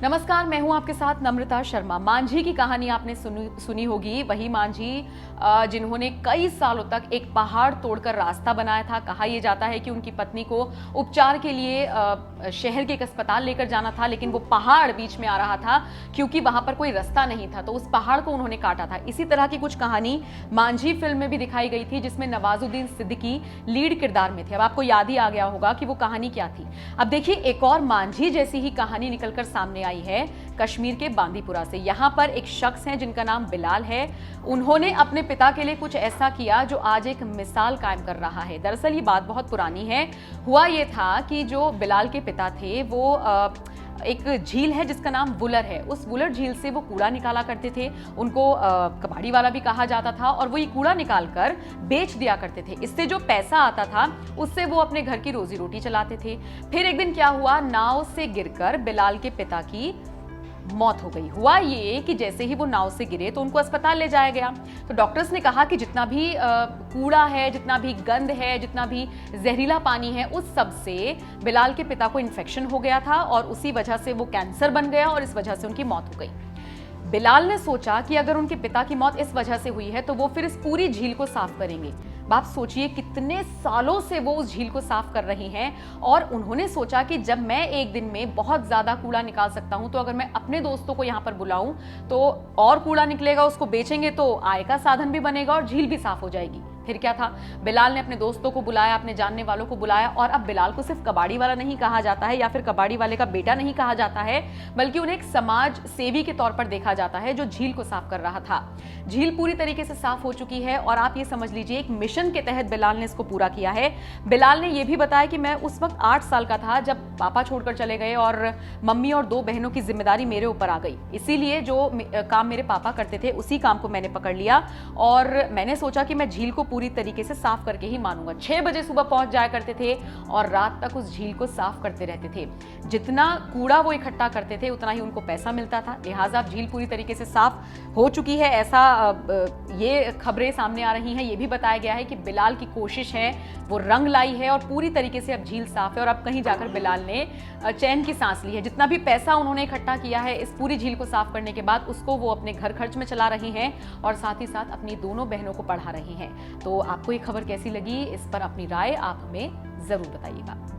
नमस्कार, मैं हूं आपके साथ नम्रता शर्मा। मांझी की कहानी आपने सुनी होगी। वही मांझी जिन्होंने कई सालों तक एक पहाड़ तोड़कर रास्ता बनाया था। कहा यह जाता है कि उनकी पत्नी को उपचार के लिए शहर के एक अस्पताल लेकर जाना था, लेकिन वो पहाड़ बीच में आ रहा था क्योंकि वहां पर कोई रास्ता नहीं था, तो उस पहाड़ को उन्होंने काटा था। इसी तरह की कुछ कहानी मांझी फिल्म में भी दिखाई गई थी, जिसमें नवाजुद्दीन सिद्दीकी लीड किरदार में थे। अब आपको याद ही आ गया होगा कि वो कहानी क्या थी। अब देखिए, एक और मांझी जैसी ही कहानी निकलकर सामने आई है कश्मीर के बांदीपुरा से। यहाँ पर एक शख्स है जिनका नाम बिलाल है। उन्होंने अपने पिता के लिए कुछ ऐसा किया जो आज एक मिसाल कायम कर रहा है। दरअसल ये बात बहुत पुरानी है। हुआ ये था कि जो बिलाल के पिता थे वो एक झील है जिसका नाम वुलर है। उस वुलर झील से वो कूड़ा निकाला करते थे। उनको कबाड़ी वाला भी कहा जाता था और वो ये कूड़ा निकाल कर बेच दिया करते थे। इससे जो पैसा आता था उससे वो अपने घर की रोजी रोटी चलाते थे। फिर एक दिन क्या हुआ, नाव से गिरकर बिलाल के पिता की मौत हो गई। हुआ ये कि जैसे ही वो नाव से गिरे तो उनको अस्पताल ले जाया गया। तो डॉक्टर्स ने कहा कि जितना भी कूड़ा है, जितना भी गंद है, जितना भी जहरीला पानी है, उस सब से बिलाल के पिता को इन्फेक्शन हो गया था और उसी वजह से वो कैंसर बन गया और इस वजह से उनकी मौत हो गई। बिलाल ने सोचा कि अगर उनके पिता की मौत इस वजह से हुई है तो वो फिर इस पूरी झील को साफ करेंगे। आप सोचिए, कितने सालों से वो उस झील को साफ कर रही हैं और उन्होंने सोचा कि जब मैं एक दिन में बहुत ज्यादा कूड़ा निकाल सकता हूं तो अगर मैं अपने दोस्तों को यहां पर बुलाऊं तो और कूड़ा निकलेगा, उसको बेचेंगे तो आय का साधन भी बनेगा और झील भी साफ हो जाएगी। फिर क्या था, बिलाल ने अपने दोस्तों को बुलाया, अपने जानने वालों को बुलाया और अब बिलाल को सिर्फ कबाड़ी वाला नहीं कहा जाता है या फिर कबाड़ी वाले का बेटा नहीं कहा जाता है, बल्कि उन्हें एक समाज सेवी के तौर पर देखा जाता है जो झील को साफ कर रहा था। झील पूरी तरीके से साफ हो चुकी है और आप ये समझ लीजिए एक मिशन के तहत बिलाल ने इसको पूरा किया है। बिलाल ने यह भी बताया कि मैं उस वक्त 8 साल का था जब पापा छोड़कर चले गए और मम्मी और 2 बहनों की जिम्मेदारी मेरे ऊपर आ गई। इसीलिए जो काम मेरे पापा करते थे उसी काम को मैंने पकड़ लिया और मैंने सोचा कि मैं झील को पूरी तरीके से साफ करके ही मानूंगा। 6 बजे सुबह पहुंच जाया करते थे और रात तक उस झील को साफ करते रहते थे। जितना कूड़ा वो इकट्ठा करते थे उतना ही उनको पैसा मिलता था। लिहाजा झील पूरी तरीके से साफ हो चुकी है, ऐसा ये खबरें सामने आ रही हैं। ये भी बताया गया है कि बिलाल की कोशिश है, वो रंग लाई है और पूरी तरीके से अब झील साफ है और अब कहीं जाकर बिलाल ने चैन की सांस ली है। जितना भी पैसा उन्होंने इकट्ठा किया है इस पूरी झील को साफ करने के बाद, उसको वो अपने घर खर्च में चला रही हैं और साथ ही साथ अपनी दोनों बहनों को पढ़ा रही हैं। तो आपको ये खबर कैसी लगी, इस पर अपनी राय आप हमें जरूर बताइएगा।